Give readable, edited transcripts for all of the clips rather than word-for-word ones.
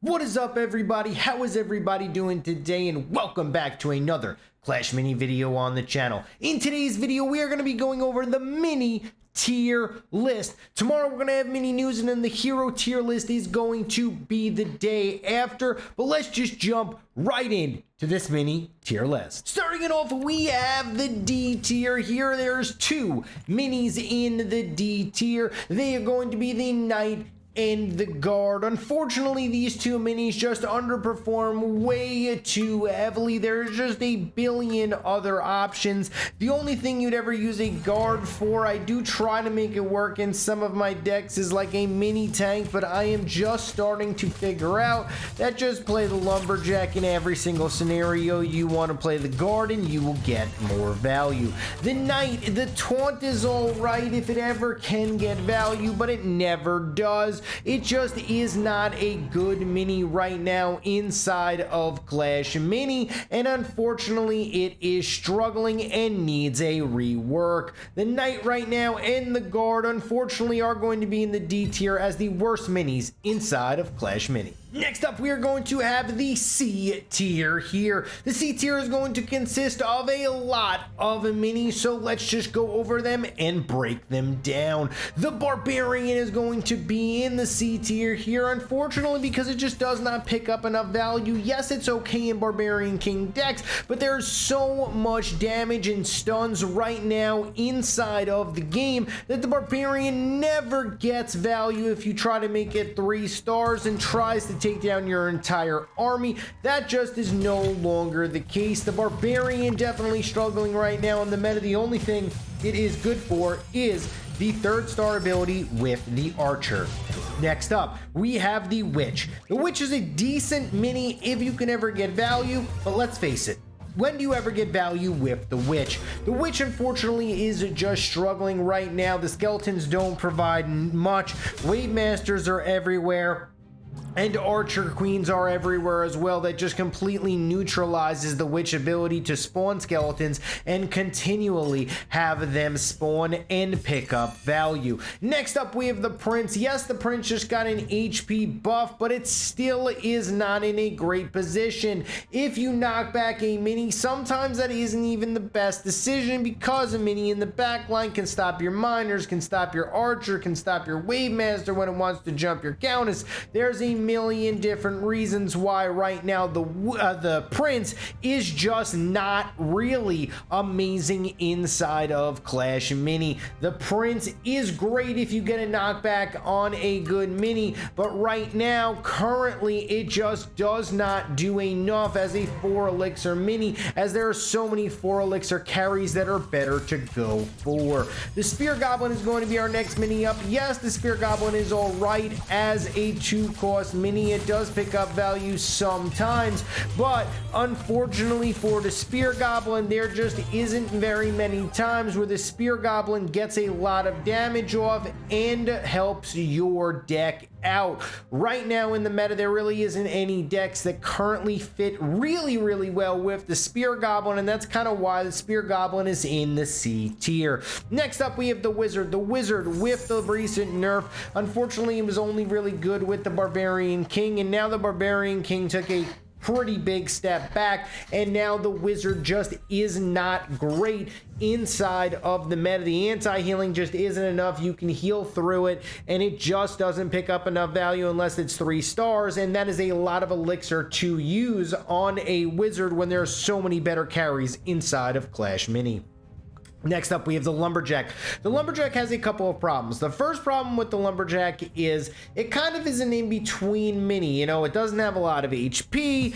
What is up, everybody? How is everybody doing today? And welcome back to another Clash Mini video on the channel. In today's video, we are going to be going over the mini tier list. Tomorrow we're going to have mini news, and then the hero tier list is going to be the day after. But let's just jump right in to this mini tier list. Starting it off, we have the D tier here. There's two minis in the D tier. They are going to be the Knight and the Guard. Unfortunately, these two minis just underperform way too heavily. There's just a billion other options. The only thing you'd ever use a Guard for, I do try to make it work in some of my decks, is like a mini tank, but I am just starting to figure out that just play the Lumberjack in every single scenario. You want to play the Guard and you will get more value. The Knight, the taunt is alright if it ever can get value, but it never does. It just is not a good mini right now inside of Clash Mini, and unfortunately it is struggling and needs a rework. The Knight right now and the Guard unfortunately are going to be in the D tier as the worst minis inside of Clash Mini. Next up, we are going to have the C tier here. The C tier is going to consist of a lot of minis, so let's just go over them and break them down. The Barbarian is going to be in the C tier here, unfortunately, because it just does not pick up enough value. Yes, it's okay in Barbarian King decks, but there's so much damage and stuns right now inside of the game that the Barbarian never gets value if you try to make it 3 stars and tries to take down your entire army. That just is no longer the case. The Barbarian definitely struggling right now in the meta. The only thing it is good for is the 3rd star ability with the Archer. Next up, we have the Witch. The Witch is a decent mini if you can ever get value, but let's face it, when do you ever get value with the Witch? The Witch unfortunately is just struggling right now. The skeletons don't provide much. Wave Masters are everywhere, and Archer Queens are everywhere as well. That just completely neutralizes the Witch ability to spawn skeletons and continually have them spawn and pick up value. Next up, we have the Prince. Yes, the Prince just got an HP buff, but it still is not in a great position. If you knock back a mini, sometimes that isn't even the best decision, because a mini in the backline can stop your miners, can stop your Archer, can stop your Wave Master when it wants to jump your Countess. There's a million different reasons why right now the Prince is just not really amazing inside of Clash Mini. The Prince is great if you get a knockback on a good mini, but right now currently it just does not do enough as a 4 elixir mini, as there are so many 4 elixir carries that are better to go for. The Spear Goblin is going to be our next mini up. Yes, the Spear Goblin is alright as a 2-cost mini. It does pick up value sometimes, but unfortunately for the Spear Goblin, there just isn't very many times where the Spear Goblin gets a lot of damage off and helps your deck out. Right now in the meta, there really isn't any decks that currently fit really well with the Spear Goblin, and that's kind of why the Spear Goblin is in the C tier. Next up, we have the Wizard. The Wizard, with the recent nerf, unfortunately it was only really good with the Barbarian King, and now the Barbarian King took a pretty big step back, and now the Wizard just is not great inside of the meta. The anti-healing just isn't enough. You can heal through it, and it just doesn't pick up enough value unless it's 3 stars, and that is a lot of elixir to use on a Wizard when there are so many better carries inside of Clash Mini. Next up, we have the Lumberjack. The Lumberjack has a couple of problems. The first problem with the Lumberjack is it kind of is an in-between mini. You know, it doesn't have a lot of HP.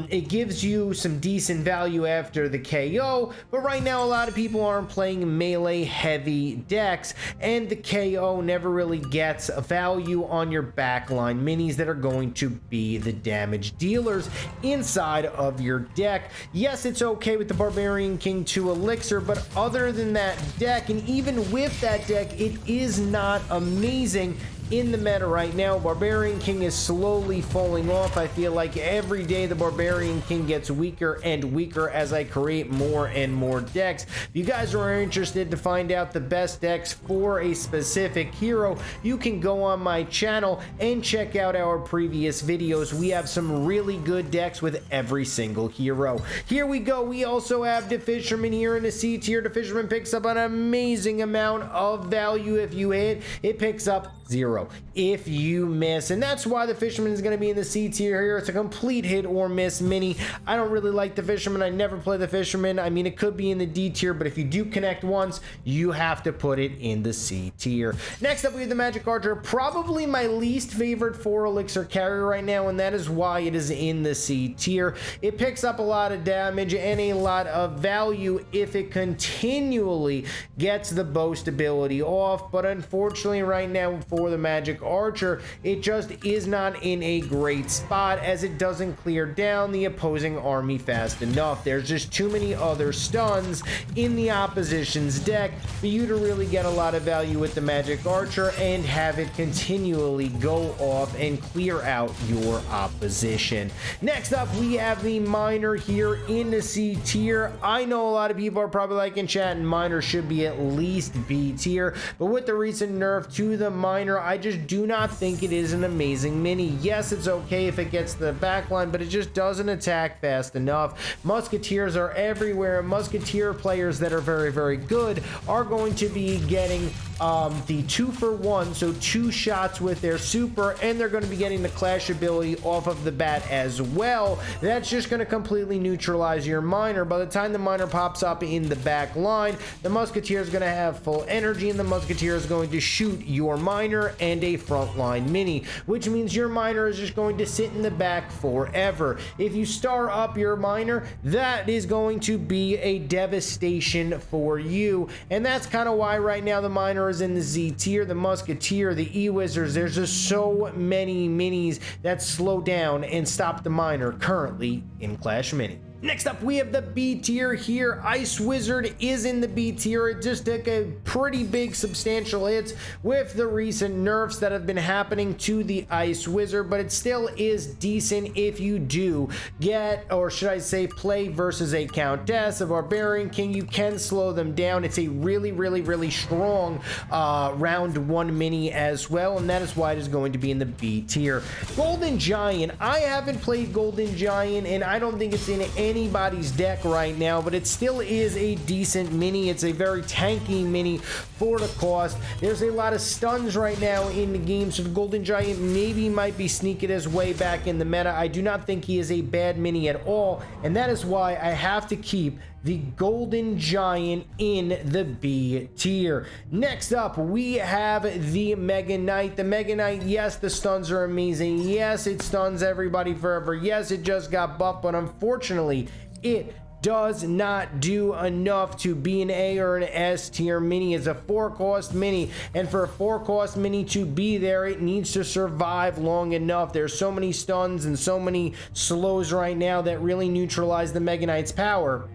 It gives you some decent value after the KO, but right now a lot of people aren't playing melee-heavy decks, and the KO never really gets a value on your backline minis that are going to be the damage dealers inside of your deck. Yes, it's okay with the Barbarian King 2 Elixir, but other than that deck, and even with that deck, it is not amazing in the meta right now. Barbarian King is slowly falling off. I feel like every day the Barbarian King gets weaker and weaker as I create more and more decks. If you guys are interested to find out the best decks for a specific hero, you can go on my channel and check out our previous videos. We have some really good decks with every single hero. Here we go. We also have the Fisherman here in the C tier. The Fisherman picks up an amazing amount of value. If you hit, it picks up 0 if you miss, and that's why the Fisherman is going to be in the C tier here. It's a complete hit or miss mini. I don't really like the Fisherman. I never play the Fisherman. I mean, it could be in the D tier, but if you do connect once, you have to put it in the C tier. Next up, we have the Magic Archer, probably my least favorite 4 elixir carrier right now, and that is why it is in the C tier. It picks up a lot of damage and a lot of value if it continually gets the boast ability off, but unfortunately right now for the Magic Archer, it just is not in a great spot as it doesn't clear down the opposing army fast enough. There's just too many other stuns in the opposition's deck for you to really get a lot of value with the Magic Archer and have it continually go off and clear out your opposition. Next up, we have the Miner here in the C tier. I know a lot of people are probably like, Enchatin, Miner should be at least B tier, but with the recent nerf to the Miner, I just do not think it is an amazing mini. Yes, it's okay if it gets the backline, but it just doesn't attack fast enough. Musketeers are everywhere. Musketeer players that are very, very good are going to be getting the 2-for-1, so 2 shots with their super, and they're going to be getting the clash ability off of the bat as well. That's just going to completely neutralize your Miner. By the time the Miner pops up in the back line, the Musketeer is going to have full energy, and the Musketeer is going to shoot your Miner and a frontline mini, which means your Miner is just going to sit in the back forever. If you star up your Miner, that is going to be a devastation for you, and that's kind of why right now the Miner is in the Z tier. The Musketeer, the E-Wizards, there's just so many minis that slow down and stop the Miner currently in Clash Mini. Next up, we have the B tier here. Ice Wizard is in the B tier. It just took a pretty big substantial hits with the recent nerfs that have been happening to the Ice Wizard, but it still is decent if you do get, or should I say, play versus a Countess, a Barbarian King. You can slow them down. It's a really, really, really strong round 1 mini as well, and that is why it is going to be in the B tier. Golden Giant. I haven't played Golden Giant, and I don't think it's in anybody's deck right now, but it still is a decent mini. It's a very tanky mini for the cost. There's a lot of stuns right now in the game, so the Golden Giant maybe might be sneaking his way back in the meta. I do not think he is a bad mini at all, and that is why I have to keep the Golden Giant in the B tier. Next up, we have the Mega Knight. The Mega Knight, yes, the stuns are amazing. Yes, it stuns everybody forever. Yes, it just got buffed, but unfortunately, it does not do enough to be an A or an S tier mini. It's a 4-cost mini, and for a 4-cost mini to be there, it needs to survive long enough. There's so many stuns and so many slows right now that really neutralize the Mega Knight's power.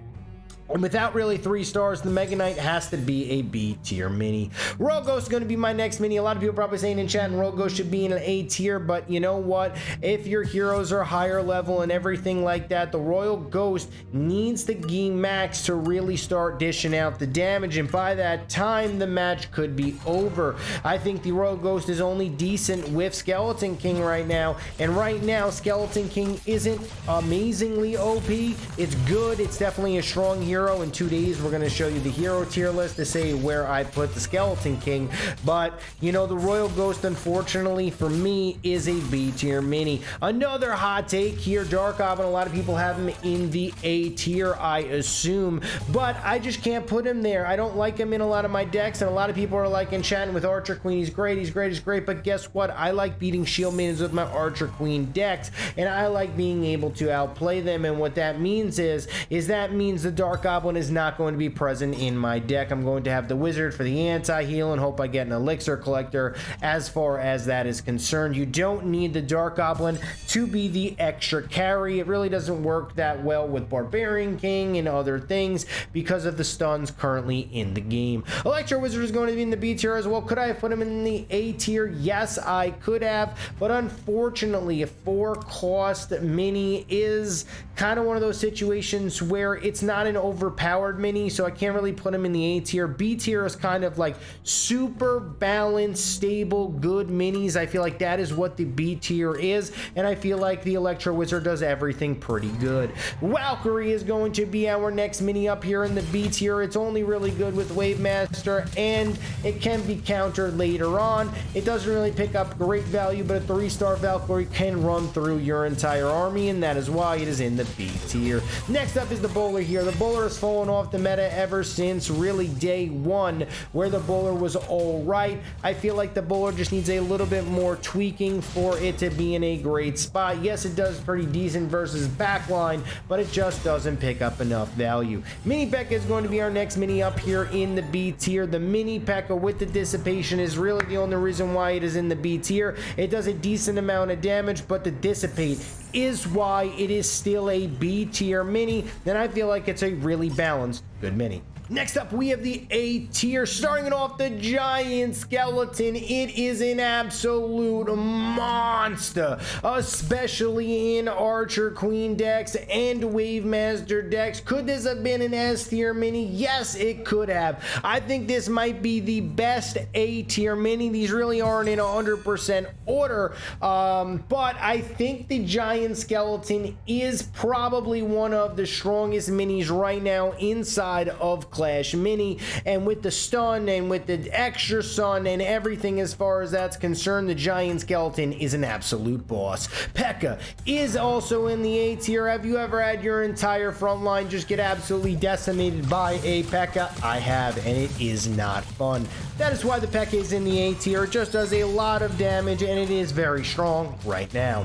And without really 3 stars, the Mega Knight has to be a B tier mini. Royal Ghost is going to be my next mini. A lot of people probably saying in chat, Royal Ghost should be in an A tier, but you know what? If your heroes are higher level and everything like that, the Royal Ghost needs to gain max to really start dishing out the damage, and by that time, the match could be over. I think the Royal Ghost is only decent with Skeleton King right now, and right now, Skeleton King isn't amazingly OP. It's good. It's definitely a strong hero. In 2 days, we're going to show you the hero tier list to say where I put the Skeleton King, but you know, the Royal Ghost, unfortunately for me, is a B tier mini. Another hot take here, Dark Oven, a lot of people have him in the A tier, I assume, but I just can't put him there. I don't like him in a lot of my decks, and a lot of people are like, Enchanting with Archer Queen, he's great, he's great, he's great, but guess what? I like beating Shield Maidens with my Archer Queen decks, and I like being able to outplay them, and what that means is that means the Dark Goblin is not going to be present in my deck. I'm going to have the Wizard for the anti-heal and hope I get an Elixir Collector as far as that is concerned. You don't need the Dark Goblin to be the extra carry. It really doesn't work that well with Barbarian King and other things because of the stuns currently in the game. Electro Wizard is going to be in the B tier as well. Could I have put him in the A tier? Yes, I could have, but unfortunately a 4-cost mini is kind of one of those situations where it's not an overpowered mini, so I can't really put him in the A tier. B tier is kind of like super balanced, stable, good minis. I feel like that is what the B tier is, and I feel like the Electro Wizard does everything pretty good. Valkyrie is going to be our next mini up here in the B tier. It's only really good with Wave Master, and it can be countered later on. It doesn't really pick up great value, but a 3-star Valkyrie can run through your entire army, and that is why it is in the B tier. Next up is the Bowler here. The Bowler has fallen off the meta ever since really day one, where the Bowler was all right. I feel like the Bowler just needs a little bit more tweaking for it to be in a great spot. Yes, it does pretty decent versus backline, but it just doesn't pick up enough value. Mini P.E.K.K.A is going to be our next mini up here in the B tier. The Mini P.E.K.K.A with the Dissipation is really the only reason why it is in the B tier. It does a decent amount of damage, but the Dissipate is why it is still a B tier mini. Then I feel like it's a really balanced good mini. Next up, we have the A tier, starting it off, the Giant Skeleton. It is an absolute monster, especially in Archer Queen decks and Wave Master decks. Could this have been an S tier mini? Yes, it could have. I think this might be the best A tier mini. These really aren't in 100% order, but I think the Giant Skeleton is probably one of the strongest minis right now inside of Clash Mini, and with the stun and with the extra sun and everything as far as that's concerned, the Giant Skeleton is an absolute boss. P.E.K.K.A is also in the A tier. Have you ever had your entire front line just get absolutely decimated by a P.E.K.K.A? I have, and it is not fun. That is why the P.E.K.K.A is in the A tier. It just does a lot of damage, and it is very strong right now.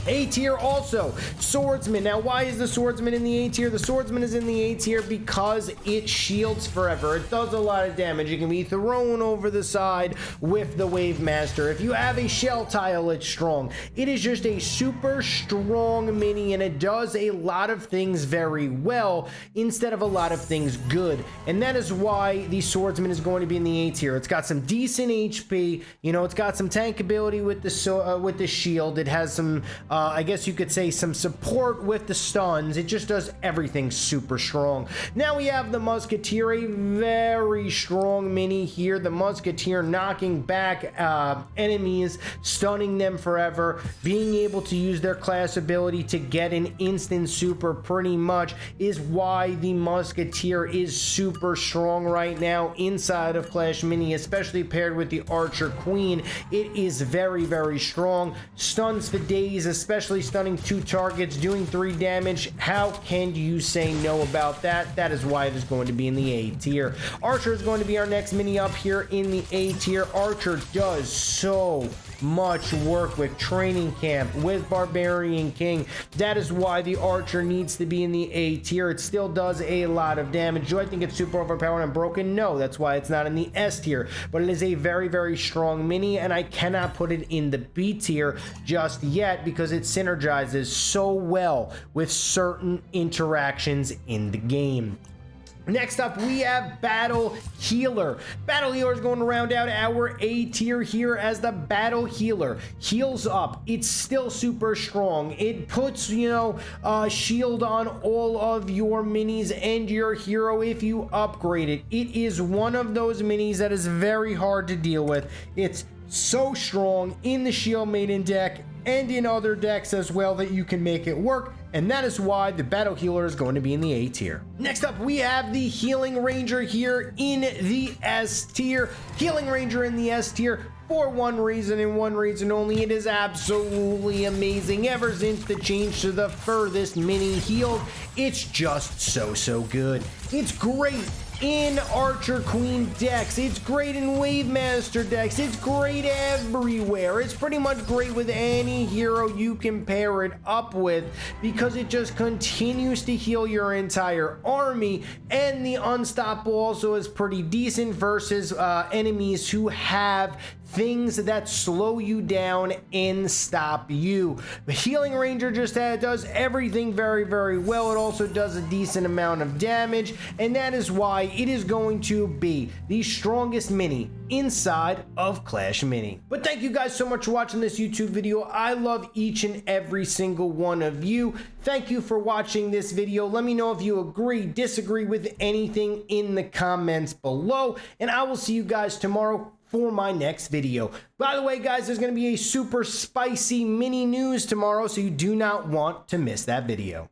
A tier also, Swordsman. Now, why is the Swordsman in the A tier? The Swordsman is in the A tier because it shields forever. It does a lot of damage. It can be thrown over the side with the Wave Master. If you have a shell tile, it's strong. It is just a super strong mini, and it does a lot of things very well instead of a lot of things good. And that is why the Swordsman is going to be in the A tier. It's got some decent HP. You know, it's got some tank ability with the shield. It has some I guess you could say some support with the stuns. It just does everything super strong. Now we have the Musketeer, a very strong mini here. The Musketeer knocking back enemies, stunning them forever, being able to use their class ability to get an instant super pretty much is why the Musketeer is super strong right now inside of Clash Mini, especially paired with the Archer Queen. It is very, very strong. Stuns for days, especially stunning 2 targets, doing 3 damage. How can you say no about that? That is why it is going to be in the A tier. Archer is going to be our next mini up here in the A tier. Archer does so much work with Training Camp, with Barbarian King. That is why the Archer needs to be in the A tier. It still does a lot of damage. Do I think it's super overpowered and broken? No, that's why it's not in the S tier, but it is a very, very strong mini, and I cannot put it in the B tier just yet because it synergizes so well with certain interactions in the game. Next up, we have Battle Healer. Battle Healer is going to round out our A tier here as the Battle Healer. Heals up. It's still super strong. It puts, you know, a shield on all of your minis and your hero if you upgrade it. It is one of those minis that is very hard to deal with. It's so strong in the Shield Maiden deck and in other decks as well that you can make it work, and that is why the Battle Healer is going to be in the A tier. Next up, we have the Healing Ranger here in the S tier. Healing Ranger in the S tier for one reason and one reason only. It is absolutely amazing. Ever since the change to the furthest mini healed, it's just so good. It's great in Archer Queen decks. It's great in Wave Master decks. It's great everywhere. It's pretty much great with any hero you can pair it up with because it just continues to heal your entire army, and the Unstoppable also is pretty decent versus enemies who have things that slow you down and stop you. The Healing Ranger just does everything very, very well. It also does a decent amount of damage, and that is why it is going to be the strongest mini inside of Clash Mini. But thank you guys so much for watching this YouTube video. I love each and every single one of you. Thank you for watching this video. Let me know if you agree, disagree with anything in the comments below, and I will see you guys tomorrow for my next video. By the way, guys, there's going to be a super spicy mini news tomorrow, so you do not want to miss that video.